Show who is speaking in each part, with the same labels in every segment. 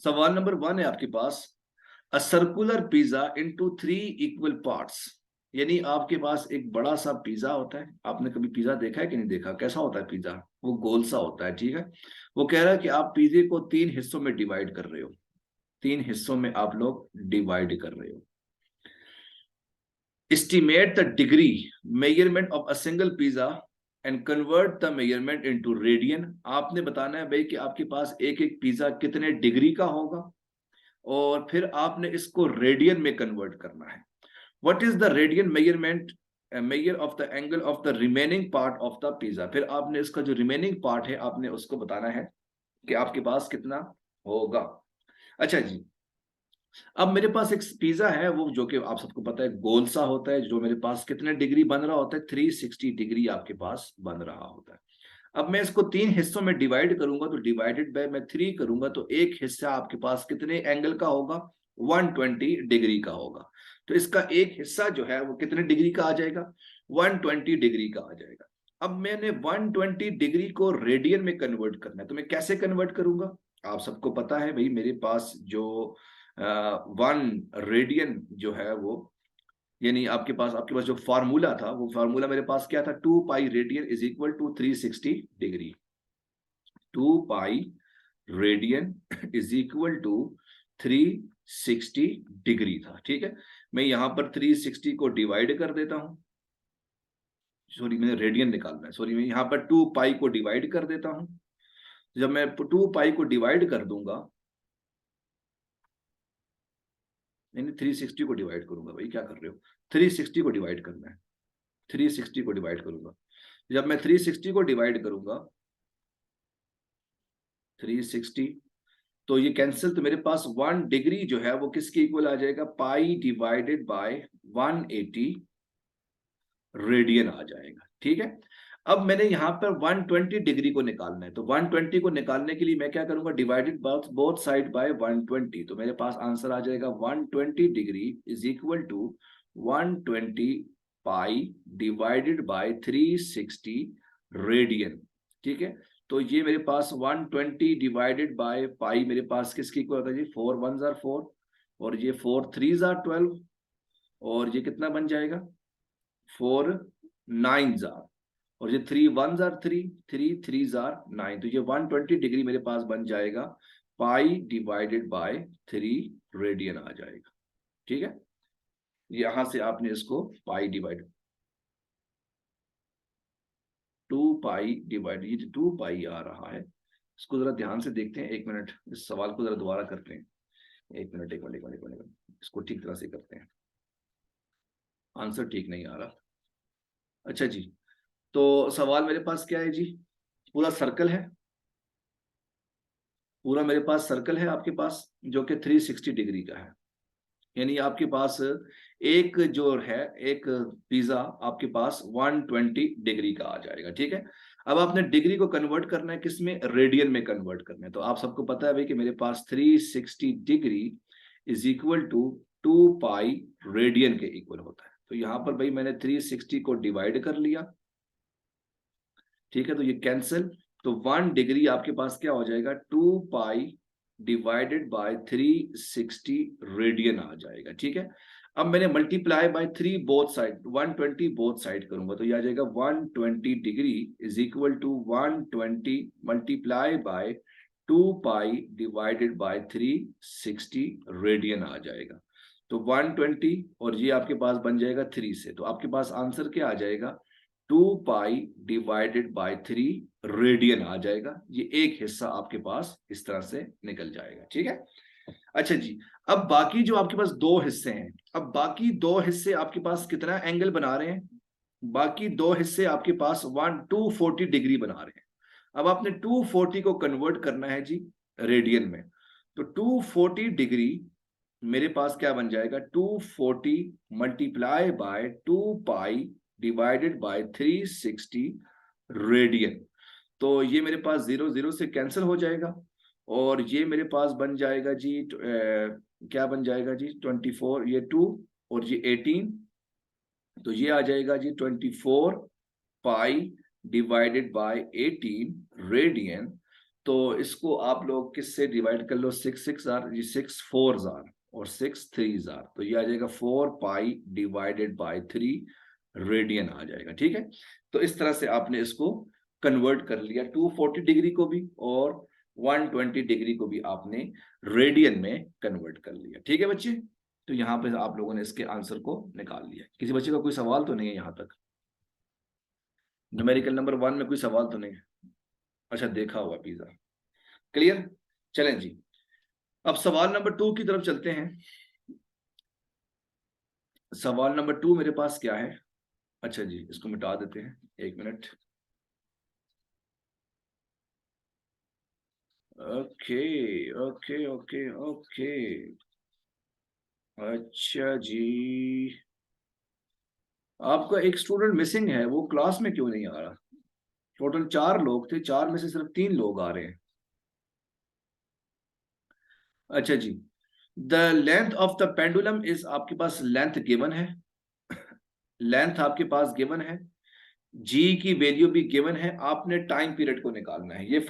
Speaker 1: सवाल नंबर 1 है आपके पास, a circular pizza into 3 equal parts. यानी आपके पास एक बड़ा सा पिज्जा होता है। आपने कभी पिज्जा देखा है कि नहीं देखा? कैसा होता है पिज्जा? वो गोल सा होता है, ठीक है। वो कह रहा है कि आप पिज्जे को 3 हिस्सों में डिवाइड कर रहे हो। 3 हिस्सों में आप लोग डिवाइड कर रहे हो। Estimate the degree measurement of a single pizza and convert the measurement into radian. आपने बताना है भाई कि आपके पास एक एक पिज्जा कितने डिग्री का होगा और फिर आपने इसको रेडियन में कन्वर्ट करना है। What is the radian measurement measure of the angle of the remaining part of the pizza. फिर आपने इसका जो रिमेनिंग पार्ट है आपने उसको बताना है कि आपके पास कितना होगा। अच्छा जी, अब मेरे पास एक पिज्जा है, वो जो कि आप सबको पता है गोल सा होता है, जो मेरे पास कितने डिग्री बन रहा होता है, 360 डिग्री आपके पास बन रहा होता है। अब मैं इसको 3 हिस्सों में डिवाइड करूंगा, तो डिवाइडेड बाय मैं 3 करूंगा, तो एक हिस्सा आपके पास कितने एंगल का होगा? 120 डिग्री का होगा। तो इसका एक हिस्सा जो है वो कितने डिग्री का आ जाएगा? 120 डिग्री का आ जाएगा। अब मैंने 120 डिग्री को रेडियन में कन्वर्ट करना है, तो मैं कैसे कन्वर्ट करूंगा? आप सबको पता है भाई, मेरे पास जो 1 रेडियन जो है वो, यानी आपके पास जो फार्मूला था, वो फार्मूला मेरे पास क्या था? 2 pi radian is equal to 360 degree. 2 pi radian is equal to 360 degree था, ठीक है। मैं यहां पर 360 को डिवाइड कर देता हूं। सॉरी, मैंने रेडियन निकालना है, सॉरी। मैं यहां पर 2 पाई को डिवाइड कर देता हूं। जब मैं 2 पाई को डिवाइड कर दूंगा, यानी 360 को डिवाइड करूंगा। भाई क्या कर रहे हो? 360 को डिवाइड करना है। 360 को डिवाइड करूंगा। जब मैं 360 को डिवाइड करूंगा, 360, तो ये कैंसिल, तो मेरे पास 1 डिग्री जो है वो किसके इक्वल आ जाएगा? पाई डिवाइडेड बाय 180 रेडियन आ जाएगा, ठीक है। अब मैंने यहां पर 120 डिग्री को निकालना है, तो 120 को निकालने के लिए मैं क्या करूंगा? Divided both side by 120। तो मेरे पास आंसर आ जाएगा 120 degree is equal to 120 pi divided by 360 radian, ठीक है। तो ये मेरे पास 120 डिवाइडेड बाय पाई मेरे पास किसके इक्वल होता है जी? 4 1s are 4 और ये 4 3s are 12 और ये कितना बन जाएगा? 4 9s are, और ये 3 1s are 3 3 3s are 9। तो ये 120 डिग्री मेरे पास बन जाएगा पाई डिवाइडेड बाय 3 रेडियन आ जाएगा, ठीक है। यहां से आपने इसको पाई डिवाइड 2 पाई डिवाइड, ये 2 पाई आ रहा है, इसको जरा ध्यान से देखते हैं। 1 मिनट, इस सवाल को जरा दोबारा करते हैं। 1 मिनट, 1 मिनट, 1 मिनट, 1 मिनट, इसको ठीक तरह से करते हैं। आंसर ठीक नहीं आ रहा। अच्छा जी, तो सवाल मेरे पास क्या है जी? पूरा सर्कल है, पूरा मेरे पास सर्कल है आपके पास, जो कि 360 डिग्री का है। यानी आपके पास एक जो है, एक पिज्जा आपके पास 120 डिग्री का आ जाएगा, ठीक है। अब आपने डिग्री को कन्वर्ट करना है किसमें? रेडियन में कन्वर्ट करना है। तो आप सबको पता है भाई कि मेरे पास 360 degree is equal to 2 pi radian के इक्वल होता है। तो यहां पर भाई मैंने 360 को डिवाइड कर लिया, ठीक है। तो ये कैंसिल, तो 1 डिग्री आपके पास क्या हो जाएगा? 2 पाई डिवाइडेड बाय 360 रेडियन आ जाएगा, ठीक है। अब मैंने multiply by 3 both side, 120 both side करूंगा, तो ये आ जाएगा 120 degree is equal to 120 multiply by 2 pi divided by 360 radian आ जाएगा। तो 120 और ये आपके पास बन जाएगा 3 से, तो आपके पास आंसर क्या आ जाएगा? 2 पाई डिवाइडेड बाय 3 रेडियन आ जाएगा। ये एक हिस्सा आपके पास इस तरह से निकल जाएगा, ठीक है। अच्छा जी, अब बाकी जो आपके पास 2 हिस्से हैं, अब बाकी 2 हिस्से आपके पास कितना एंगल बना रहे हैं? बाकी 2 हिस्से आपके पास 240 डिग्री बना रहे हैं। अब आपने 240 को कन्वर्ट करना है जी रेडियन में, तो 240 डिग्री मेरे पास क्या बन जाएगा? 240 multiply by 2 pi divided by 360 radian. तो ये मेरे पास 0 0 से कैंसिल हो जाएगा और ये मेरे पास बन जाएगा जी क्या बन जाएगा जी? 24, ये 2 और ये 18, तो ये आ जाएगा जी 24 पाई डिवाइडेड बाय 18 रेडियन। तो इसको आप लोग किससे डिवाइड कर लो, 6 6 जार, ये 6 4 जार और 6 3 जार, तो ये आ जाएगा 4 पाई डिवाइडेड बाय 3 रेडियन आ जाएगा। ठीक है, तो इस तरह से आपने इसको कन्वर्ट कर लिया, 240 डिग्री को भी और 120 डिग्री को भी आपने रेडियन में कन्वर्ट कर लिया। ठीक है बच्चे, तो यहाँ पे आप लोगों ने इसके आंसर को निकाल लिया। किसी बच्चे का कोई सवाल तो नहीं है यहाँ तक? न्यूमेरिकल नंबर 1 में कोई सवाल तो नहीं है? अच्छा, देखा हुआ पिज्जा, क्लियर। चलें जी, अब सवाल नंबर 2 की तरफ चलते हैं। सवाल नंबर 2 मेरे पास क्या है? अच्छा जी, इसको मिटा देते हैं, 1 minute. Okay okay okay okay, अच्छा जी, आपका एक स्टूडेंट मिसिंग है, वो क्लास में क्यों नहीं आ रहा? टोटल 4 लोग थे, 4 में से सिर्फ 3 लोग आ रहे हैं। अच्छा जी, the length of the pendulum is, आपके पास लेंथ गिवन है, लेंथ आपके पास गिवन है, जी की वैल्यू भी गिवन है, आपने टाइम पीरियड को निकालना है। ये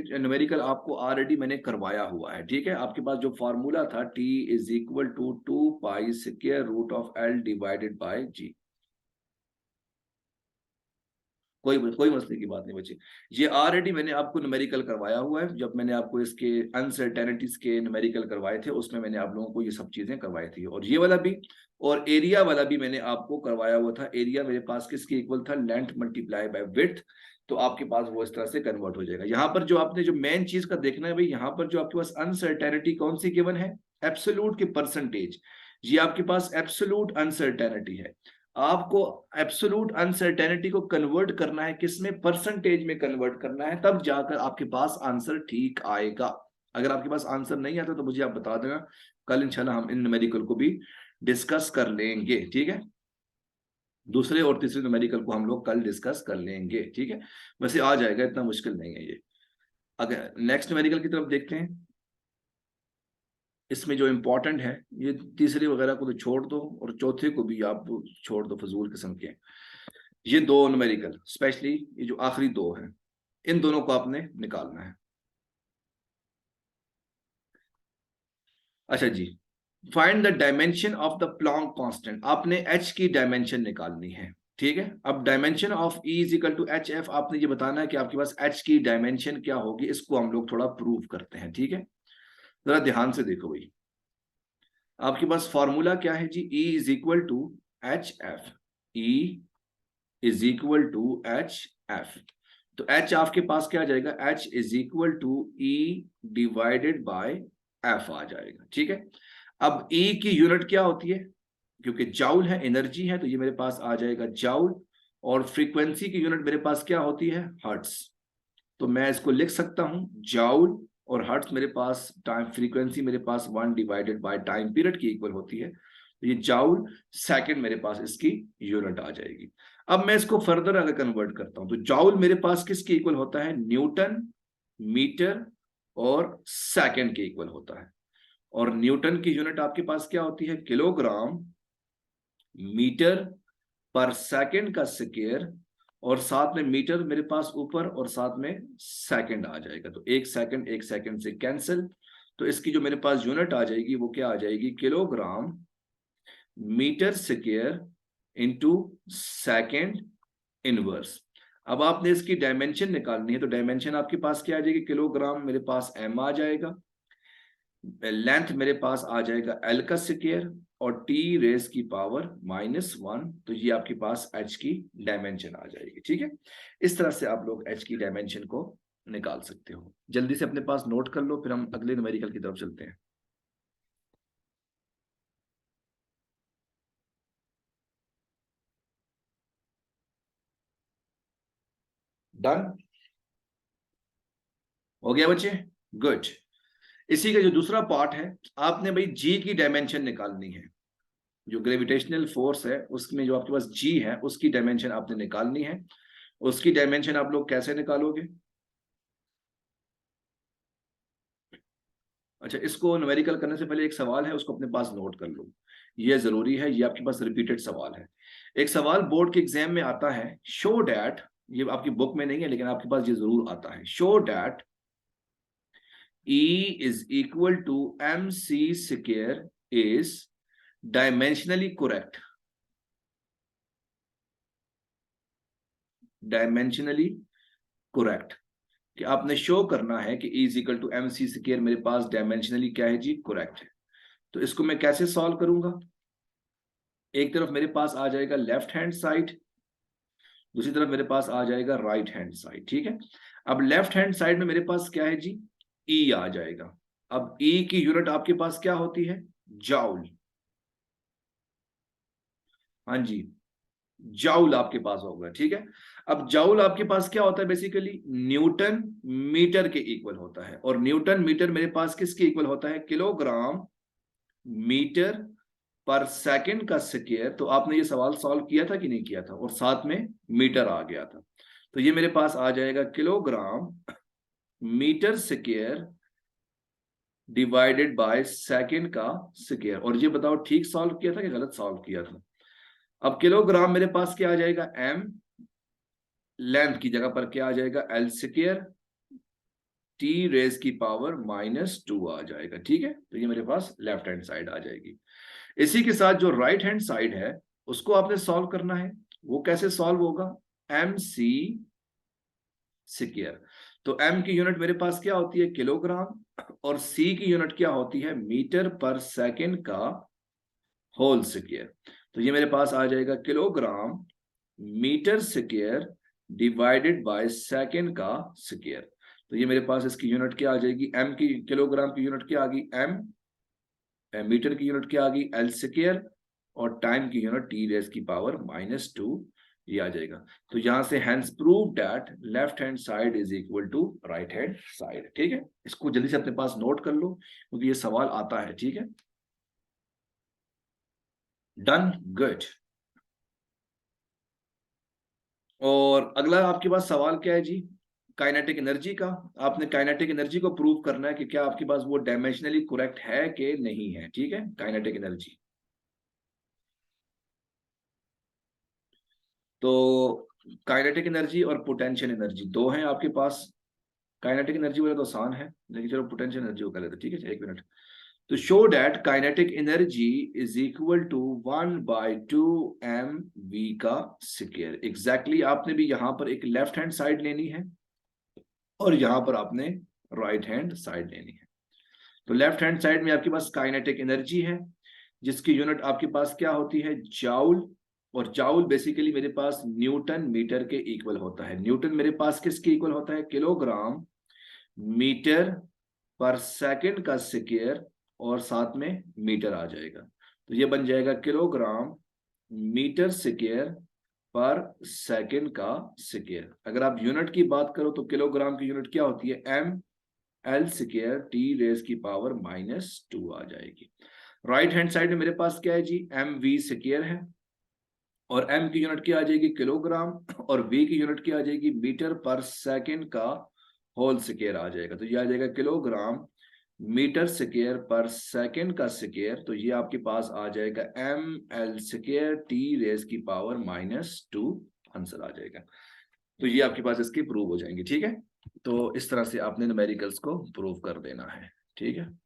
Speaker 1: न्यूमेरिकल आपको ऑलरेडी मैंने करवाया हुआ है। ठीक है, आपके पास जो फॉर्मूला था T is equal to 2 pi square root of L divided by G. कोई मसले की बात नहीं बच्चे, ये ऑलरेडी मैंने आपको न्यूमेरिकल करवाया हुआ है। जब मैंने आपको इसके अनसर्टेनिटीज के न्यूमेरिकल करवाए थे, उसमें मैंने आप लोगों को ये सब चीजें करवाई थी, और ये वाला भी और एरिया वाला भी मैंने आपको करवाया हुआ था। एरिया मेरे पास किसके इक्वल था? लेंथ मल्टीप्लाई बाय विड्थ, तो आपके पास वो इस तरह से कन्वर्ट हो जाएगा। यहाँ पर जो आपने जो मेन चीज का देखना है भाई, यहाँ पर जो आपके पास अनसर्टेनिटी कौन सी गिवन है? एब्सोल्यूट की परसेंटेज, ये आपके पास एब्सोल्यूट अनसर्टेनिटी है। आपको एब्सोल्यूट अनसर्टेनिटी को कन्वर्ट करना है, किसमें? परसेंटेज में कन्वर्ट करना है, तब जाकर आपके पास आंसर ठीक आएगा। अगर आपके पास आंसर नहीं आता तो मुझे आप बता देना, कल इंशाल्लाह हम इन न्यूमेरिकल को भी डिस्कस कर लेंगे। ठीक है, दूसरे और तीसरे न्यूमेरिकल को हम लोग कल डिस्कस कर लेंगे। ठीक है, वैसे आ जाएगा, इतना मुश्किल नहीं है ये। अगर नेक्स्ट न्यूमेरिकल की तरफ देखते हैं, इसमें जो इंपॉर्टेंट है, ये तीसरे वगैरह को तो छोड़ दो और चौथे को भी आप छोड़ दो, फजूल किस्म के। ये 2 न्यूमेरिकल, स्पेशली ये जो आखिरी 2 हैं, इन दोनों को आपने निकालना है। अच्छा जी, find the dimension of the Planck constant, आपने एच की डायमेंशन निकालनी है। ठीक है, अब dimension of E is equal to H F, आपने ये बताना है कि आपके पास एच की डायमेंशन क्या होगी। इसको हम लोग थोड़ा प्रूव करते हैं। ठीक है, जरा ध्यान से देखो भाई, आपके पास फॉर्मूला क्या है जी? E is equal to H F, E is equal to H F, तो एच आपके पास क्या आ जाएगा? H is equal to E divided by F आ जाएगा। ठीक है, अब ई की यूनिट क्या होती है? क्योंकि जाउल है, एनर्जी है, तो ये मेरे पास आ जाएगा जाउल, और फ्रीक्वेंसी की यूनिट मेरे पास क्या होती है? हर्ट्स। तो मैं इसको लिख सकता हूं जाउल, और हर्ट्स मेरे पास टाइम, फ्रीक्वेंसी मेरे पास 1 डिवाइडेड बाय टाइम पीरियड की इक्वल होती है, तो ये जाउल सेकंड मेरे पास इसकी यूनिट आ जाएगी। अब मैं इसको फर्दर अगर कन्वर्ट करता हूं, तो जाउल मेरे पास किसके इक्वल होता है? न्यूटन, मीटर और सेकंड के इक्वल होता है, और न्यूटन की यूनिट आपके पास क्या होती है? किलोग्राम मीटर पर सेकंड का स्क्वायर, और साथ में मीटर मेरे पास ऊपर और साथ में सेकंड आ जाएगा, तो एक सेकंड से कैंसिल, तो इसकी जो मेरे पास यूनिट आ जाएगी वो क्या आ जाएगी? Kilogram metre square into second inverse. अब आपने इसकी डायमेंशन निकालनी है, तो डायमेंशन आपके पास क्या आ जाएगी? किलोग्राम मेरे पास m आ जाएगा, लेंथ मेरे पास आ जाएगा एल का स्क्वायर, और टी रेस की पावर -1, तो ये आपके पास एच की डायमेंशन आ जाएगी। ठीक है, इस तरह से आप लोग एच की डायमेंशन को निकाल सकते हो। जल्दी से अपने पास नोट कर लो, फिर हम अगले न्यूमेरिकल की तरफ चलते हैं। डन हो गया बच्चे? गुड। इसी का जो दूसरा पार्ट है, आपने भाई जी की डायमेंशन निकालनी है। जो ग्रेविटेशनल फोर्स है उसमें जो आपके पास जी है, उसकी डायमेंशन आपने निकालनी है। उसकी डायमेंशन आप लोग कैसे निकालोगे? अच्छा, इसको न्यूमेरिकल करने से पहले एक सवाल है, उसको अपने पास नोट कर लो, ये जरूरी है, ये आपके पास रिपीटेड सवाल है। एक सवाल बोर्ड के एग्जाम में आता है, शो डैट, ये आपकी बुक में नहीं है लेकिन आपके पास ये जरूर आता है, show that E is equal to mc square is dimensionally correct. Dimensionally correct, कि आपने शो करना है कि E is equal to m c square मेरे पास डायमेंशनली क्या है जी, करेक्ट है। तो इसको मैं कैसे सॉल्व करूंगा? एक तरफ मेरे पास आ जाएगा लेफ्ट हैंड साइड, दूसरी तरफ मेरे पास आ जाएगा राइट हैंड साइड, ठीक है। अब लेफ्ट हैंड साइड में मेरे पास क्या है जी, E आ जाएगा। अब E की यूनिट आपके पास क्या होती है, जाउल। हाँ जी, जाउल आपके पास होगा, ठीक है। अब जाउल आपके पास क्या होता है, बेसिकली न्यूटन मीटर के इक्वल होता है, और न्यूटन मीटर मेरे पास किसके इक्वल होता है, किलोग्राम मीटर पर सेकंड का स्क्वायर। तो आपने ये सवाल सॉल्व किया था कि नहीं किया था, और साथ में मीटर आ गया था। तो ये मेरे पास आ जाएगा kilogram metre square divided by second का स्क्वायर। और ये बताओ ठीक सॉल्व किया था कि गलत सॉल्व किया था? अब किलोग्राम मेरे पास क्या आ जाएगा, एम, लेंथ की जगह पर क्या आ जाएगा, एल स्क्वायर टी रेज की पावर -2 आ जाएगा, ठीक है। तो ये मेरे पास लेफ्ट हैंड साइड आ जाएगी। इसी के साथ जो राइट हैंड साइड है उसको आपने सॉल्व करना है। वो कैसे सॉल्व होगा, एम सी स्क्वायर। तो एम की यूनिट मेरे पास क्या होती है, किलोग्राम, और सी की यूनिट क्या होती है, मीटर पर सेकंड का होल स्क्वायर। तो ये मेरे पास आ जाएगा kilogram metre square divided by second का स्क्वायर। तो ये मेरे पास इसकी यूनिट क्या आ जाएगी, एम की, किलोग्राम की यूनिट क्या आ गई एम, मीटर की यूनिट क्या आ गई एल स्क्वायर, और टाइम की यूनिट टी रेज की पावर -2 ये आ जाएगा। तो यहां से hence prove that left hand side is equal to right hand side, ठीक है। इसको जल्दी से अपने पास नोट कर लो क्योंकि ये सवाल आता है, ठीक है। Done, good. और अगला आपके पास सवाल क्या है जी, काइनेटिक एनर्जी का। आपने काइनेटिक एनर्जी को प्रूव करना है कि क्या आपके पास वो डायमेंशनली करेक्ट है कि नहीं है, ठीक है। काइनेटिक एनर्जी, तो काइनेटिक एनर्जी और पोटेंशियल एनर्जी दो हैं आपके पास। काइनेटिक एनर्जी वाला तो आसान है, लेकिन चलो पोटेंशियल एनर्जी को कर लेते, ठीक है। एक मिनट। तो show that kinetic energy is equal to 1/2 mv का स्क्वायर। एग्जैक्टली आपने भी यहां पर एक लेफ्ट हैंड साइड लेनी है और यहां पर आपने राइट हैंड साइड लेनी है। तो लेफ्ट हैंड साइड में आपके पास काइनेटिक एनर्जी है जिसकी यूनिट आपके पास क्या होती है, जाउल। और जाउल बेसिकली मेरे पास न्यूटन मीटर के इक्वल होता है। न्यूटन मेरे पास किसके इक्वल होता है, किलोग्राम मीटर पर सेकंड का स्क्वायर, और साथ में मीटर आ जाएगा। तो ये बन जाएगा किलोग्राम मीटर स्क्वायर पर सेकंड का स्क्वायर। अगर आप यूनिट की बात करो तो किलोग्राम की यूनिट क्या होती है, M L square T raise की पावर -2 आ जाएगी। राइट हैंड साइड में मेरे पास क्या है जी, एम वी स्क्वायर है, और एम की यूनिट क्या आ जाएगी, किलोग्राम, और वी की यूनिट क्या आ जाएगी, मीटर पर सेकंड का होल स्क्वायर आ जाएगा। तो ये आ जाएगा किलोग्राम मीटर स्क्वायर पर सेकंड का स्क्वायर। तो ये आपके पास आ जाएगा M L square T raise की पावर -2 आंसर आ जाएगा। तो ये आपके पास इसकी प्रूव हो जाएंगे, ठीक है। तो इस तरह से आपने न्यूमेरिकल्स को प्रूव कर देना है, ठीक है।